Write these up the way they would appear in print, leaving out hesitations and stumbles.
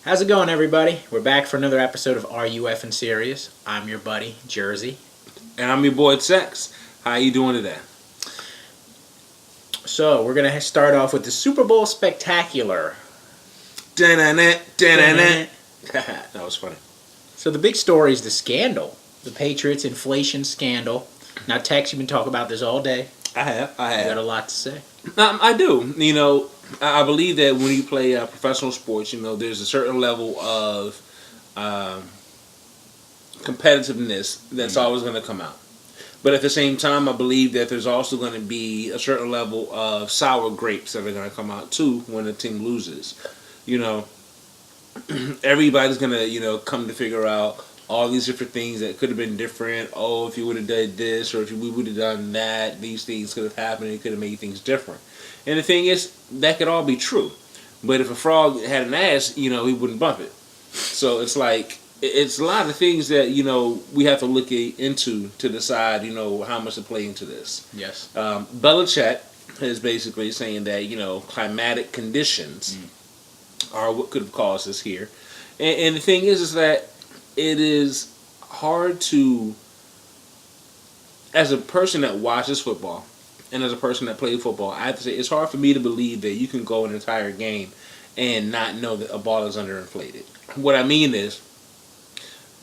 How's it going, everybody? We're back for another episode of Are You Effing Serious? I'm your buddy, Jersey. And I'm your boy, Sex. How you doing today? So, we're going to start off with the Super Bowl Spectacular. That was funny. So, the big story is the scandal. The Patriots inflation scandal. Now, Tex, you've been talking about this all day. I have. You got a lot to say. I do. I believe that when you play professional sports, there's a certain level of competitiveness that's always going to come out. But at the same time, I believe that there's also going to be a certain level of sour grapes that are going to come out too when the team loses. Everybody's going to, come to figure out all these different things that could have been different. Oh, if you would have done this or if we would have done that, these things could have happened. It could have made things different. And the thing is, that could all be true. But if a frog had an ass, he wouldn't bump it. So it's like, it's a lot of things that, we have to look into to decide, how much to play into this. Yes. Belichick is basically saying that, climatic conditions are what could have caused this here. And the thing is that it is hard to, as a person that watches football, and as a person that played football, I have to say it's hard for me to believe that you can go an entire game and not know that a ball is underinflated. What I mean is,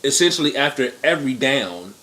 essentially after every down,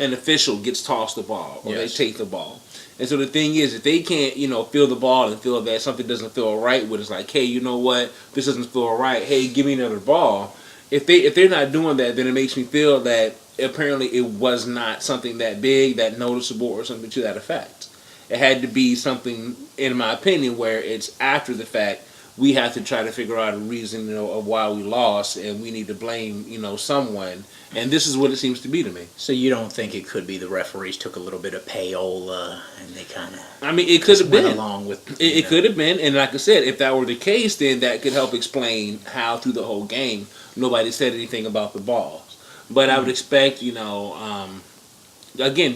an official gets tossed the ball or they take the ball. And so the thing is, if they can't, feel the ball and feel that something doesn't feel right with it, it's like, hey, you know what, this doesn't feel right. Hey, give me another ball. If they're not doing that, then it makes me feel that apparently it was not something that big, that noticeable, or something to that effect. It had to be something, in my opinion, where it's after the fact. We have to try to figure out a reason, of why we lost, and we need to blame, someone. And this is what it seems to be to me. So you don't think it could be the referees took a little bit of payola and they kind of... I mean, it could have been. Along with... It could have been. And like I said, if that were the case, then that could help explain how through the whole game nobody said anything about the balls. But I would expect, again,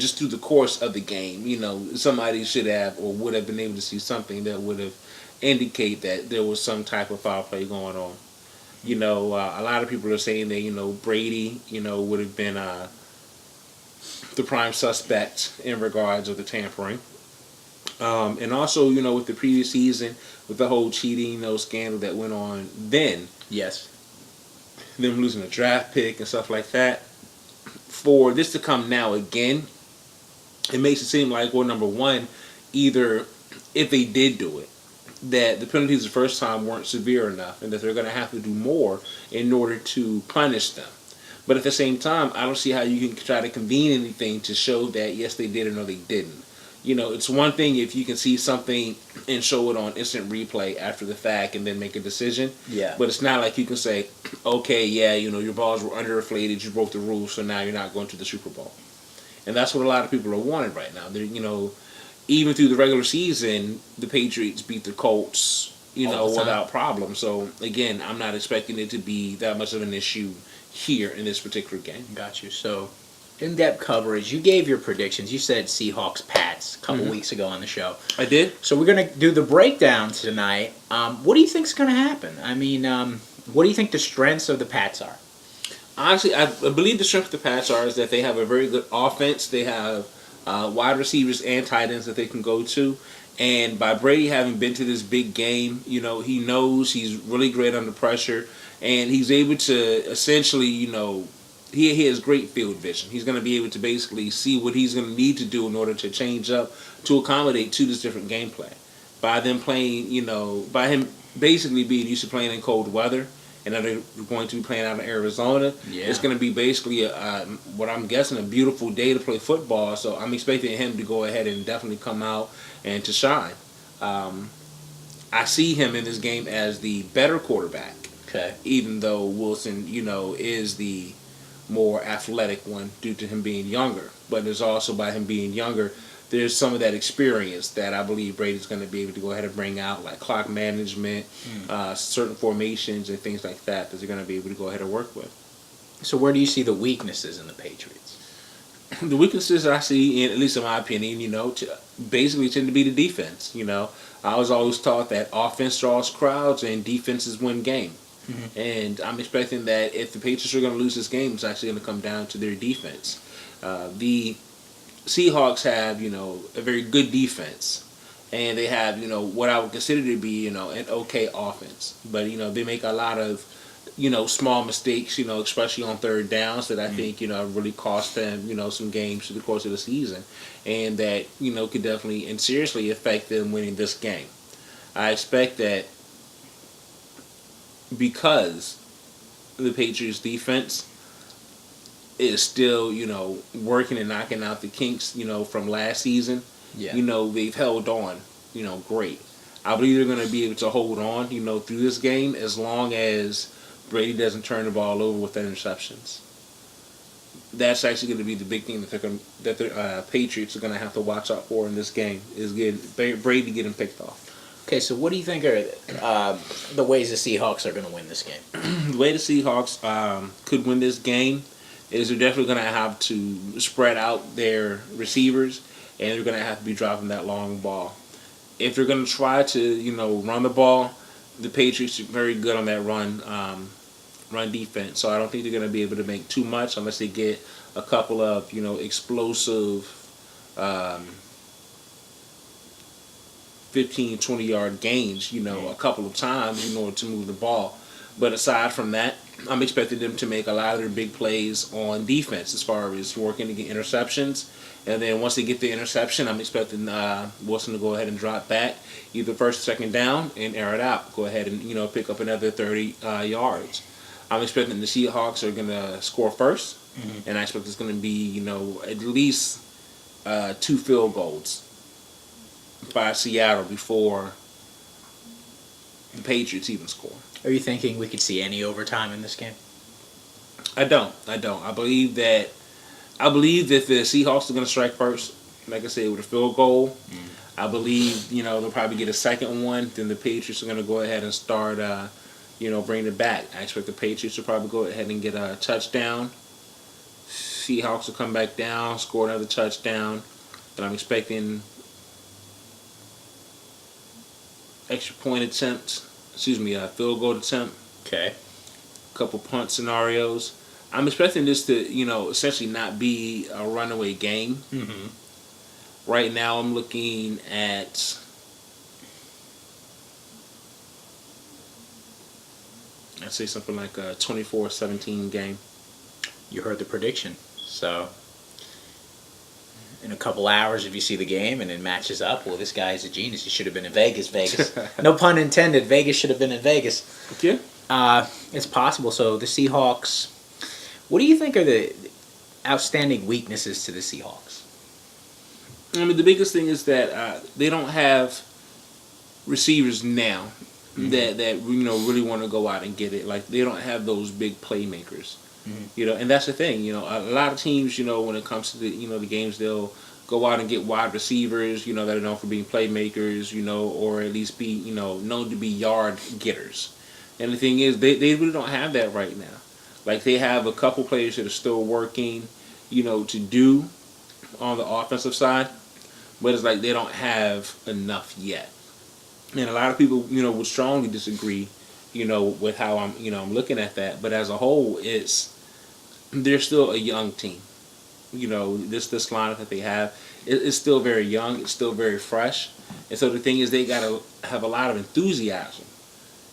just through the course of the game, somebody should have or would have been able to see something that would have indicate that there was some type of foul play going on. A lot of people are saying that, Brady, would have been the prime suspect in regards of the tampering. And also, with the previous season, with the whole cheating, scandal that went on then. Yes. Them losing a draft pick and stuff like that. For this to come now again, it makes it seem like, well, number one, either if they did do it, that the penalties the first time weren't severe enough and that they're going to have to do more in order to punish them. But at the same time, I don't see how you can try to convene anything to show that, yes, they did or no, they didn't. It's one thing if you can see something and show it on instant replay after the fact and then make a decision. Yeah. But it's not like you can say, okay, yeah, your balls were underinflated, you broke the rules, so now you're not going to the Super Bowl. And that's what a lot of people are wanting right now. They're, even through the regular season, the Patriots beat the Colts, without problem. So, again, I'm not expecting it to be that much of an issue here in this particular game. Got you. So, in-depth coverage, you gave your predictions. You said Seahawks-Pats a couple weeks ago on the show. I did. So, we're going to do the breakdown tonight. What do you think is going to happen? I mean, what do you think the strengths of the Pats are? Honestly, I believe the strength of the Pats is that they have a very good offense. They have wide receivers and tight ends that they can go to. And by Brady having been to this big game, he knows he's really great under pressure. And he's able to essentially, he has great field vision. He's going to be able to basically see what he's going to need to do in order to change up to accommodate to this different gameplay. By them playing, by him basically being used to playing in cold weather, and they're going to be playing out in Arizona. Yeah. It's going to be basically, what I'm guessing, a beautiful day to play football. So I'm expecting him to go ahead and definitely come out and to shine. I see him in this game as the better quarterback. Okay. Even though Wilson, is the more athletic one due to him being younger. But there's also, by him being younger, there's some of that experience that I believe Brady's going to be able to go ahead and bring out, like clock management, certain formations and things like that they're going to be able to go ahead and work with. So where do you see the weaknesses in the Patriots? The weaknesses I see, at least in my opinion, basically tend to be the defense. I was always taught that offense draws crowds and defenses win game. And I'm expecting that if the Patriots are going to lose this game, it's actually going to come down to their defense. The Seahawks have, a very good defense. And they have, what I would consider to be, an okay offense. But, they make a lot of, small mistakes, especially on third downs that I think, really cost them, some games through the course of the season. And that, could definitely and seriously affect them winning this game. I expect that because the Patriots defense is still, working and knocking out the kinks, from last season. Yeah. They've held on, great. I believe they're going to be able to hold on, through this game as long as Brady doesn't turn the ball over with interceptions. That's actually going to be the big thing that the Patriots are going to have to watch out for in this game is Brady getting picked off. Okay, so what do you think are the ways the Seahawks are going to win this game? The way the Seahawks could win this game is they're definitely going to have to spread out their receivers, and they're going to have to be dropping that long ball. If they're going to try to, run the ball, the Patriots are very good on that run defense. So I don't think they're going to be able to make too much unless they get a couple of, explosive 15, 20-yard gains, a couple of times in order to move the ball. But aside from that, I'm expecting them to make a lot of their big plays on defense as far as working to get interceptions. And then once they get the interception, I'm expecting Wilson to go ahead and drop back, either first or second down, and air it out. Go ahead and, pick up another 30 yards. I'm expecting the Seahawks are going to score first, and I expect it's going to be, at least 2 field goals by Seattle before the Patriots even score. Are you thinking we could see any overtime in this game? I don't. I believe that the Seahawks are going to strike first, like I said, with a field goal. I believe, they'll probably get a second one. Then the Patriots are going to go ahead and start, bringing it back. I expect the Patriots will probably go ahead and get a touchdown. Seahawks will come back down, score another touchdown. And I'm expecting extra point attempts. A field goal attempt. Okay. A couple punt scenarios. I'm expecting this to, essentially not be a runaway game. Right now, I'm looking at, I'd say something like a 24-17 game. You heard the prediction. So, in a couple hours, if you see the game and it matches up, well, this guy is a genius. He should have been in Vegas. No pun intended. Vegas should have been in Vegas. Yeah. It's possible. So, the Seahawks, what do you think are the outstanding weaknesses to the Seahawks? I mean, the biggest thing is that they don't have receivers now that really want to go out and get it. Like, they don't have those big playmakers. And that's the thing. A lot of teams, when it comes to the games, they'll go out and get wide receivers, that are known for being playmakers, or at least be, known to be yard getters. And the thing is, they really don't have that right now. Like, they have a couple players that are still working, to do on the offensive side, but it's like they don't have enough yet. And a lot of people, would strongly disagree, with how I'm looking at that. But as a whole, they're still a young team. This lineup that they have is still very young. It's still very fresh. And so the thing is, they got to have a lot of enthusiasm,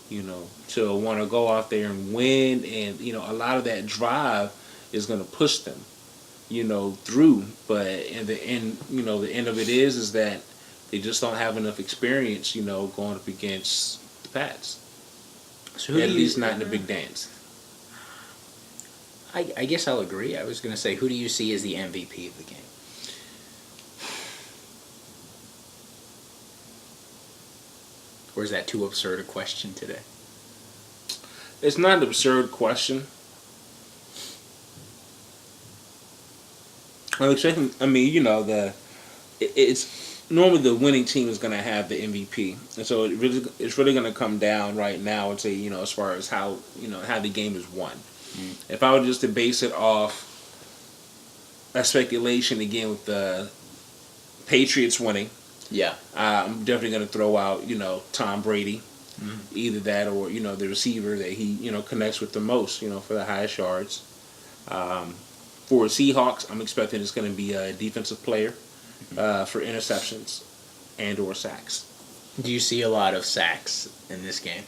to want to go out there and win. And, a lot of that drive is going to push them, through. But in the end, the end of it is that they just don't have enough experience, going up against the Pats. So at least not in the big dance. I guess I'll agree. I was going to say, who do you see as the MVP of the game? Or is that too absurd a question today? It's not an absurd question. I'm expecting, it's normally the winning team is going to have the MVP. And so it's really going to come down right now and say, as far as how the game is won. If I were just to base it off a speculation again with the Patriots winning, yeah, I'm definitely going to throw out, Tom Brady. Either that or the receiver that he connects with the most for the highest yards. For Seahawks, I'm expecting it's going to be a defensive player for interceptions and or sacks. Do you see a lot of sacks in this game?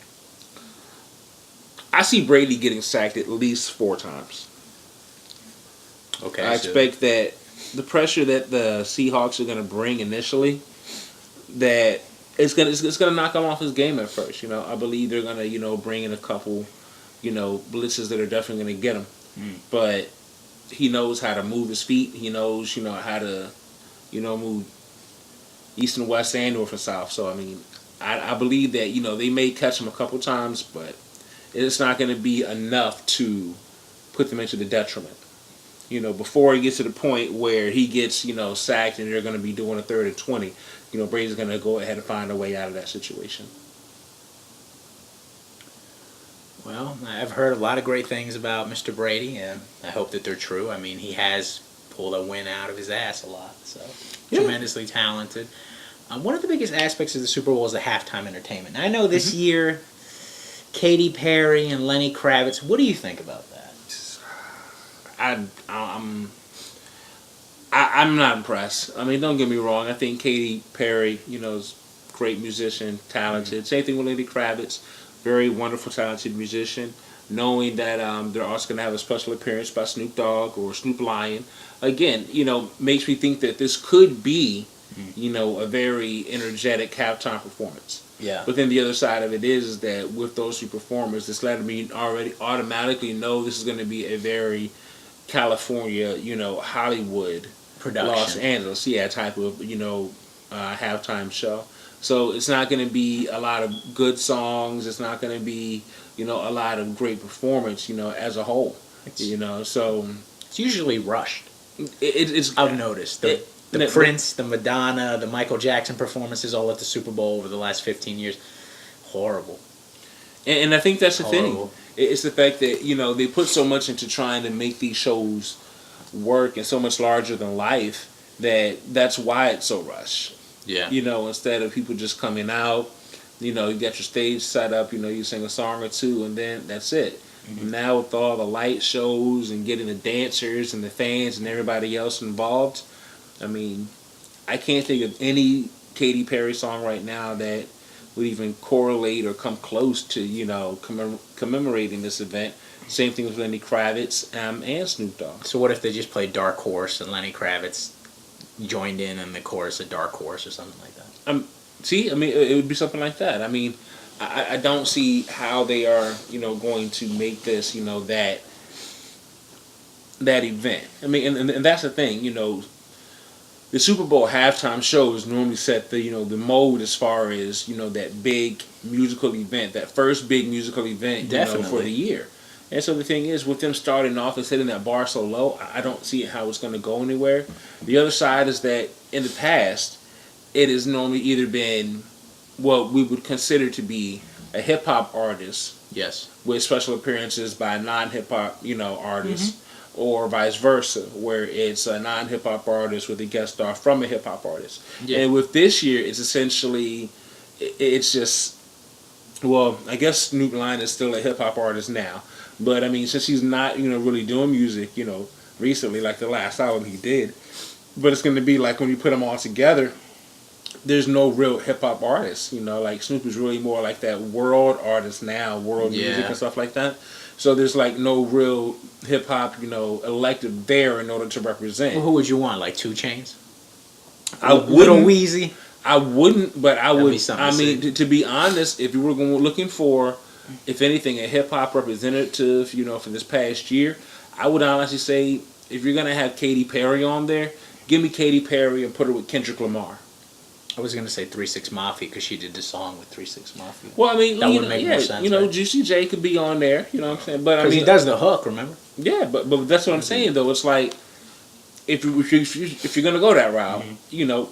I see Brady getting sacked at least 4 times. Okay. I expect that the pressure that the Seahawks are going to bring initially, that it's gonna knock him off his game at first. I believe they're going to bring in a couple blitzes that are definitely going to get him. But he knows how to move his feet. He knows how to move east and west and north and south. So I believe that they may catch him a couple times, but it's not going to be enough to put them into the detriment. Before he gets to the point where he gets sacked and they're going to be doing a 3rd and 20, Brady's going to go ahead and find a way out of that situation. Well, I've heard a lot of great things about Mr. Brady, and I hope that they're true. He has pulled a win out of his ass a lot, so tremendously talented. One of the biggest aspects of the Super Bowl is the halftime entertainment. Now, I know this year, Katy Perry and Lenny Kravitz. What do you think about that? I'm not impressed. Don't get me wrong. I think Katy Perry, is a great musician, talented. Same thing with Lenny Kravitz, very wonderful, talented musician. Knowing that they're also going to have a special appearance by Snoop Dogg or Snoop Lion, again, makes me think that this could be, a very energetic halftime performance. Yeah. But then the other side of it is that with those 2 performers, it's letting me already automatically know this is going to be a very California, Hollywood, production, Los Angeles, type of, halftime show. So it's not going to be a lot of good songs. It's not going to be, a lot of great performance, as a whole. So it's usually rushed. It's I've noticed the Prince, the Madonna, the Michael Jackson performances all at the Super Bowl over the last 15 years. Horrible. And I think that's the thing. It's the fact that, they put so much into trying to make these shows work and so much larger than life that's why it's so rushed. Yeah. Instead of people just coming out, you got your stage set up, you sing a song or 2 and then that's it. Now with all the light shows and getting the dancers and the fans and everybody else involved, I can't think of any Katy Perry song right now that would even correlate or come close to, commemorating this event. Same thing with Lenny Kravitz and Snoop Dogg. So what if they just played Dark Horse and Lenny Kravitz joined in the chorus of Dark Horse or something like that? It would be something like that. I don't see how they are, going to make this, that event. And that's the thing, the Super Bowl halftime shows normally set the the mode as far as that big musical event, that first big musical event for the year. And so the thing is, with them starting off and setting that bar so low, I don't see how it's going to go anywhere. The other side is that in the past, it has normally either been what we would consider to be a hip hop artist, yes, with special appearances by non-hip hop artists. Or vice versa, where it's a non-hip hop artist with a guest star from a hip hop artist. Yeah. And with this year, it's essentially, it's just, well, I guess Snoop Lion is still a hip hop artist now, but since he's not really doing music recently, like the last album he did, but it's going to be like when you put them all together, there's no real hip hop artist. Like Snoop is really more like that world artist now, world music and stuff like that. So there's like no real hip hop, elective there in order to represent. Well, who would you want? Like 2 Chainz? I wouldn't. Little Weezy? I wouldn't, but I would. To be honest, if you were looking for, if anything, a hip hop representative, for this past year, I would honestly say if you're gonna have Katy Perry on there, give me Katy Perry and put her with Kendrick Lamar. I was going to say 3 6 Mafia because she did the song with 3 6 Mafia. Well, that would make more sense. Right? Juicy J could be on there. You know what I'm saying? But because he does the hook, remember? Yeah, but that's what I'm saying though. It's like if you're gonna go that route,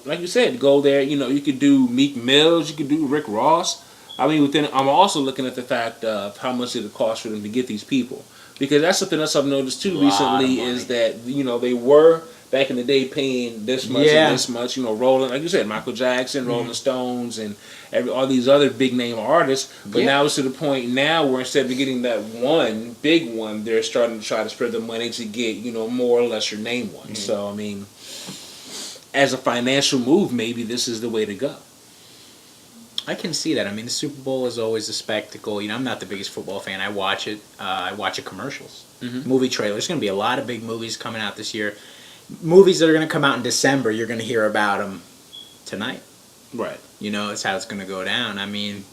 like you said, go there. You could do Meek Mills, you could do Rick Ross. Within I'm also looking at the fact of how much it cost for them to get these people, because that's something else I've noticed too recently is that they were back in the day paying this much Yeah. and this much, rolling, like you said, Michael Jackson, Rolling Stones, and all these other big name artists. But Yeah. now it's to the point now where instead of getting that one big one, they're starting to try to spread the money to get, more or less your name one. So, I mean, as a financial move, maybe this is the way to go. I can see that. I mean, the Super Bowl is always a spectacle. I'm not the biggest football fan. I watch it. I watch it commercials, movie trailers. There's going to be a lot of big movies coming out this year. Movies that are going to come out in December, you're going to hear about them tonight. Right. It's how it's going to go down. I mean,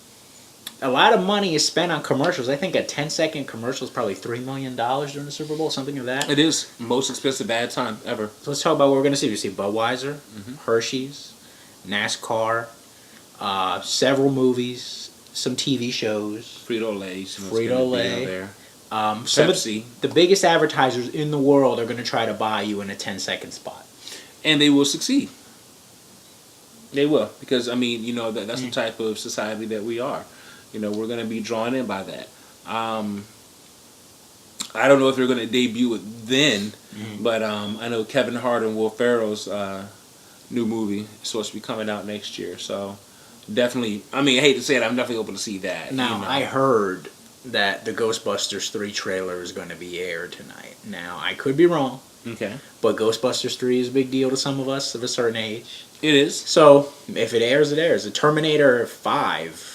a lot of money is spent on commercials. I think a 10-second commercial is probably $3 million during the Super Bowl, something of that. It is most expensive ad time ever. So let's talk about what we're going to see. We see Budweiser, Hershey's, NASCAR, several movies, some TV shows. Frito-Lay. Frito-Lay. There. Some Pepsi. of the biggest advertisers in the world are going to try to buy you in a 10-second spot. And they will succeed. They will. Because, I mean, that's the type of society that we are. We're going to be drawn in by that. I don't know if they're going to debut it then, but I know Kevin Hart and Will Ferrell's new movie is supposed to be coming out next year. So, definitely, I mean, I hate to say it, I'm definitely open to see that. Now, I heard that the Ghostbusters 3 trailer is going to be aired tonight. Now, I could be wrong. Okay. But Ghostbusters 3 is a big deal to some of us of a certain age. It is. So, if it airs, it airs. The Terminator 5.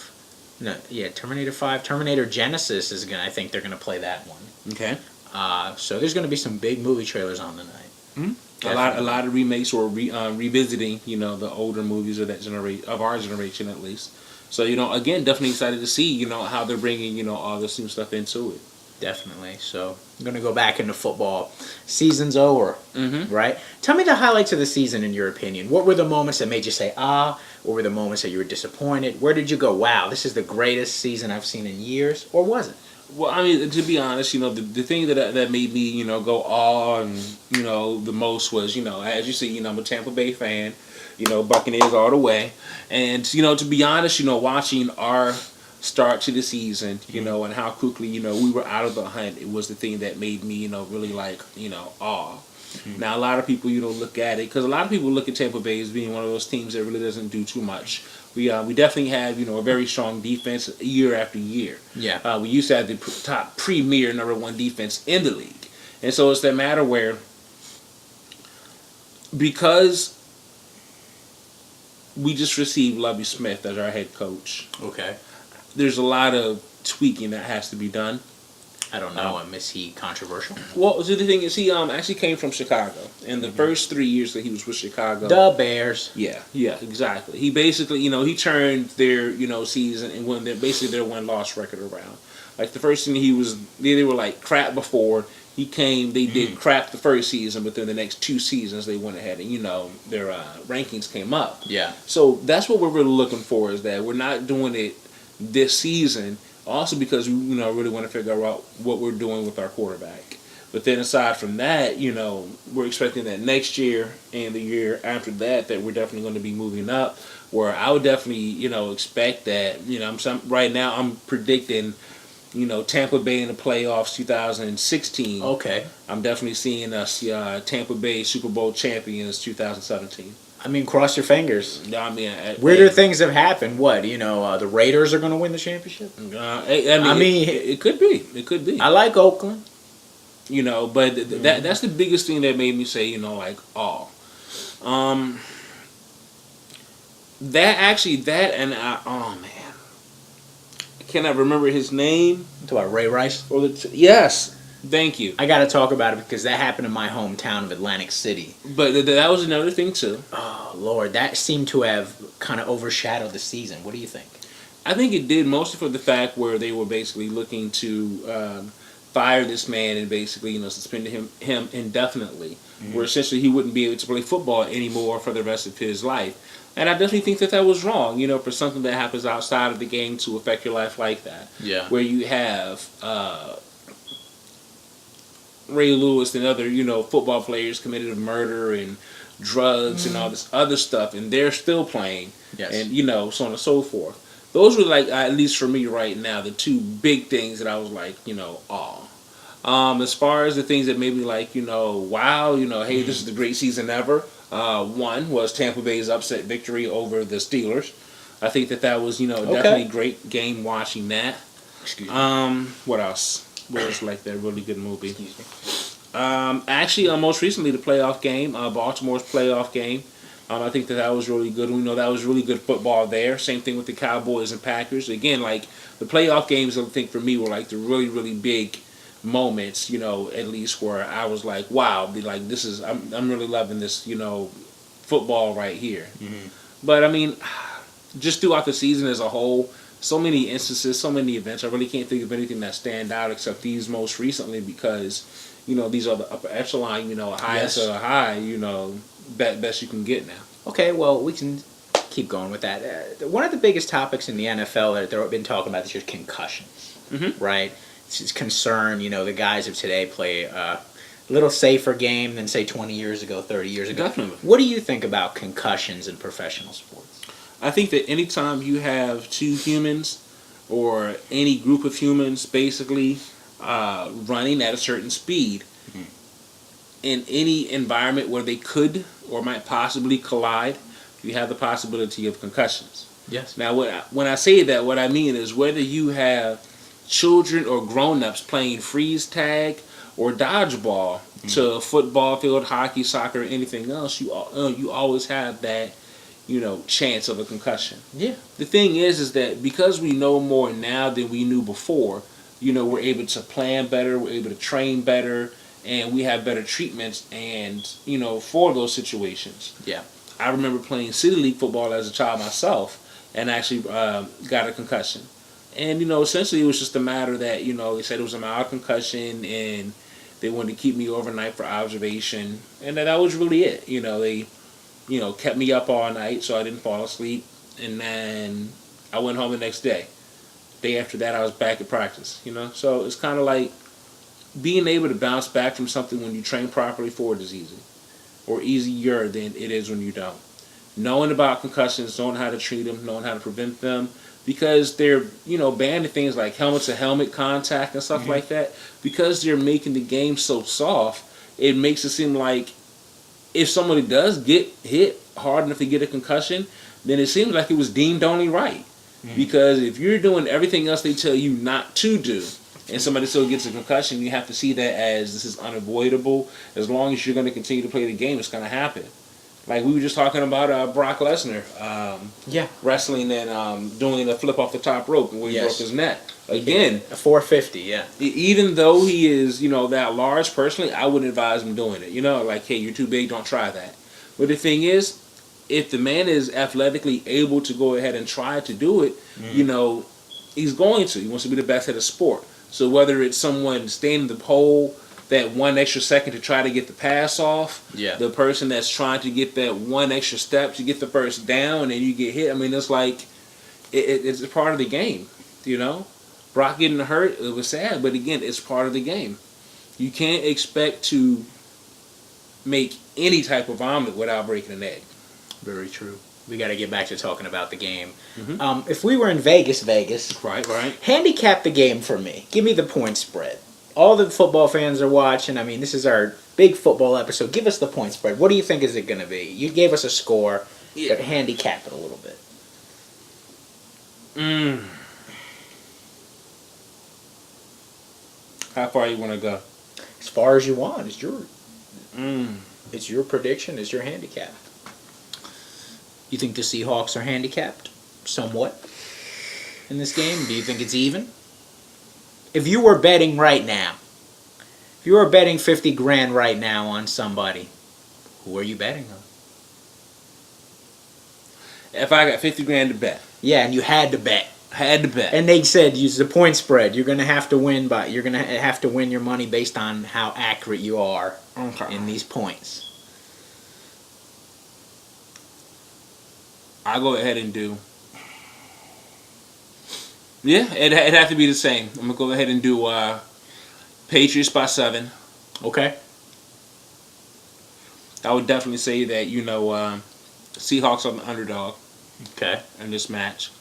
Terminator 5. Terminator Genesis is going to, I think they're going to play that one. Okay. So there's going to be some big movie trailers on tonight. A lot of remakes or revisiting, the older movies of of our generation at least. So, again, definitely excited to see, how they're bringing, all this new stuff into it. Definitely. So, I'm going to go back into football. Season's over, right? Tell me the highlights of the season in your opinion. What were the moments that made you say, ah? What were the moments that you were disappointed? Where did you go, wow, this is the greatest season I've seen in years? Or was it? Well, I mean, to be honest, the thing that made me, go awe and, the most was, as you see, I'm a Tampa Bay fan, Buccaneers all the way. And, to be honest, watching our start to the season, and how quickly, we were out of the hunt, it was the thing that made me, really like, awe. Now, a lot of people, look at it, because a lot of people look at Tampa Bay as being one of those teams that really doesn't do too much. We definitely have, a very strong defense year after year. Yeah. We used to have the top premier number one defense in the league. And so it's that matter where, because we just received Lovie Smith as our head coach. Okay. There's a lot of tweaking that has to be done. I don't know. Is he controversial? Well, so the thing is, he actually came from Chicago. In the first 3 years that he was with Chicago. The Bears. Yeah, exactly. He basically, he turned their, season and won their win-loss record around. Like, the first thing they were like crap before. He came, they did crap the first season, but then the next 2 seasons they went ahead and, their rankings came up. Yeah. So that's what we're really looking for, is that we're not doing it this season. Also because we really want to figure out what we're doing with our quarterback. But then aside from that, we're expecting that next year and the year after that we're definitely going to be moving up. Where I would definitely, expect that, right now I'm predicting, Tampa Bay in the playoffs 2016. Okay. I'm definitely seeing us Tampa Bay Super Bowl champions 2017. I mean, cross your fingers. I mean, weirder things have happened. What, the Raiders are going to win the championship? It could be. It could be. I like Oakland. But that's the biggest thing that made me say, oh. Oh, man. I cannot remember his name. Talk about Ray Rice? Yes. Thank you. I got to talk about it because that happened in my hometown of Atlantic City. But that was another thing, too. Oh, Lord. That seemed to have kind of overshadowed the season. What do you think? I think it did, mostly for the fact where they were basically looking to fire this man and basically, suspend him indefinitely. Where essentially he wouldn't be able to play football anymore for the rest of his life. And I definitely think that was wrong, for something that happens outside of the game to affect your life like that. Yeah. Where you have Ray Lewis and other, football players committed murder and drugs and all this other stuff, and they're still playing. Yes. And, so on and so forth. Those were, at least for me right now, the 2 big things that I was like, aw. As far as the things that made me like, wow, hey, this is the great season ever. One was Tampa Bay's upset victory over the Steelers. I think that was, definitely great game watching that. Excuse me. What else? What was like that really good movie? Excuse me. Actually, most recently the playoff game, Baltimore's playoff game. I think that was really good. We know that was really good football there. Same thing with the Cowboys and Packers. Again, like the playoff games, I think for me were like the really, really big moments. At least where I was like, wow, like this is I'm really loving this. Football right here. Mm-hmm. But I mean, just throughout the season as a whole, so many instances, so many events. I really can't think of anything that stand out except these most recently because, these are the upper echelon, highest of the high, best you can get now. Okay, well, we can keep going with that. One of the biggest topics in the NFL that they've been talking about this year is concussions, right? It's concern, the guys of today play a little safer game than, say, 20 years ago, 30 years ago. Definitely. What do you think about concussions in professional sports? I think that anytime you have two humans or any group of humans basically running at a certain speed in any environment where they could or might possibly collide, you have the possibility of concussions. Yes. Now, when I say that, what I mean is whether you have children or grown-ups playing freeze tag or dodgeball to a football field, hockey, soccer, or anything else, you always have that chance of a concussion. Yeah. The thing is that because we know more now than we knew before, we're able to plan better, we're able to train better, and we have better treatments and, for those situations. Yeah. I remember playing City League football as a child myself and actually got a concussion. And, essentially it was just a matter that, they said it was a mild concussion and they wanted to keep me overnight for observation. And that was really it. They kept me up all night so I didn't fall asleep. And then I went home the next day. Day after that, I was back at practice, So it's kind of like being able to bounce back from something when you train properly for it is easy. Or easier than it is when you don't. Knowing about concussions, knowing how to treat them, knowing how to prevent them. Because they're, banning things like helmet-to-helmet contact and stuff like that. Because they're making the game so soft, it makes it seem like if somebody does get hit hard enough to get a concussion, then it seems like it was deemed only right. Because if you're doing everything else they tell you not to do, and somebody still gets a concussion, you have to see that as this is unavoidable. As long as you're going to continue to play the game, it's going to happen. Like we were just talking about Brock Lesnar wrestling and doing a flip off the top rope where he broke his neck. Again, a 450, yeah. Even though he is, that large, personally, I wouldn't advise him doing it. Like, hey, you're too big, don't try that. But the thing is, if the man is athletically able to go ahead and try to do it, he's going to. He wants to be the best at the sport. So whether it's someone staying in the pole that 1 extra second to try to get the pass off, the person that's trying to get that 1 extra step to get the first down and you get hit, I mean, it's like, it's a part of the game, Brock getting hurt, it was sad, but again, it's part of the game. You can't expect to make any type of omelet without breaking an egg. Very true. We got to get back to talking about the game. If we were in Vegas, right, handicap the game for me. Give me the point spread. All the football fans are watching. I mean, this is our big football episode. Give us the point spread. What do you think is it going to be? You gave us a score, but handicap it a little bit. How far you want to go? As far as you want. It's your prediction. It's your handicap. You think the Seahawks are handicapped somewhat in this game? Do you think it's even? If you were betting right now, if you were betting 50 grand right now on somebody, who are you betting on? If I got 50 grand to bet. Yeah, and you had to bet. And they said use the point spread. You're going to have to win you're going to have to win your money based on how accurate you are in these points. I'll go ahead and do. Yeah, it'd have to be the same. I'm going to go ahead and do Patriots by 7. Okay. I would definitely say that, Seahawks are the underdog. Okay. In this match.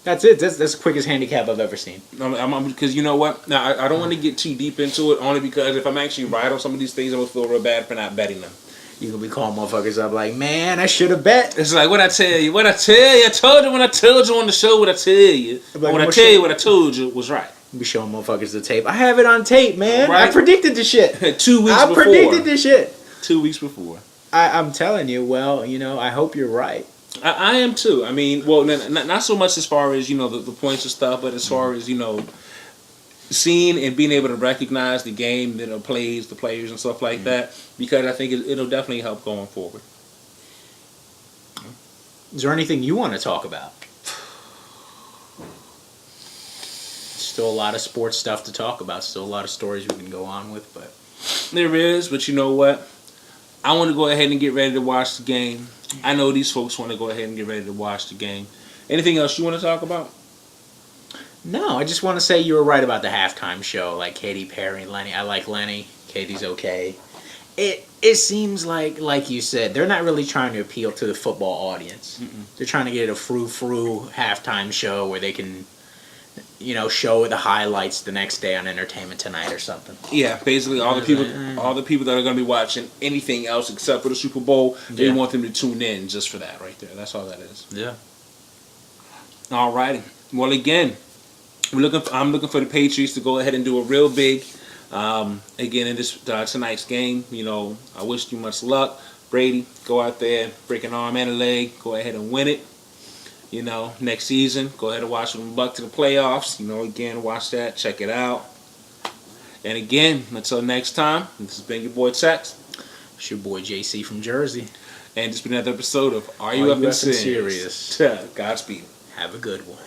That's it. That's the quickest handicap I've ever seen. Because you know what? Now I don't want to get too deep into it, only because if I'm actually right on some of these things, I'm gonna feel real bad for not betting them. You gonna be calling motherfuckers up like, man, I should have bet. It's like what I tell you. I told you when I told you on the show. What I tell you. Like, when I tell you what I told you was right. Be showing motherfuckers the tape. I have it on tape, man. Right. I predicted the shit. 2 weeks before. I predicted this shit. 2 weeks before. I'm telling you. Well, I hope you're right. I am too. I mean, well, not so much as far as the points and stuff, but as far as seeing and being able to recognize the game that plays, the players and stuff like that, because I think it'll definitely help going forward. Is there anything you want to talk about? Still a lot of sports stuff to talk about. Still a lot of stories we can go on with, but there is. But you know what? I want to go ahead and get ready to watch the game. I know these folks want to go ahead and get ready to watch the game. Anything else you want to talk about? No, I just want to say you were right about the halftime show. Like Katy Perry, Lenny. I like Lenny. Katie's okay. It seems like you said, they're not really trying to appeal to the football audience. They're trying to get a frou-frou halftime show where they can, show the highlights the next day on Entertainment Tonight or something. Yeah, basically all the people that are going to be watching anything else except for the Super Bowl, they want them to tune in just for that right there. That's all that is. Yeah. All righty. Well, again, I'm looking for the Patriots to go ahead and do a real big. Again, in this tonight's game, I wish you much luck. Brady, go out there, break an arm and a leg, go ahead and win it. Next season, go ahead and watch them buck to the playoffs. Again, watch that, check it out. And again, until next time, this has been your boy Tex. It's your boy JC from Jersey. And this has been another episode of Are You Up and Serious? Serious? Godspeed. Have a good one.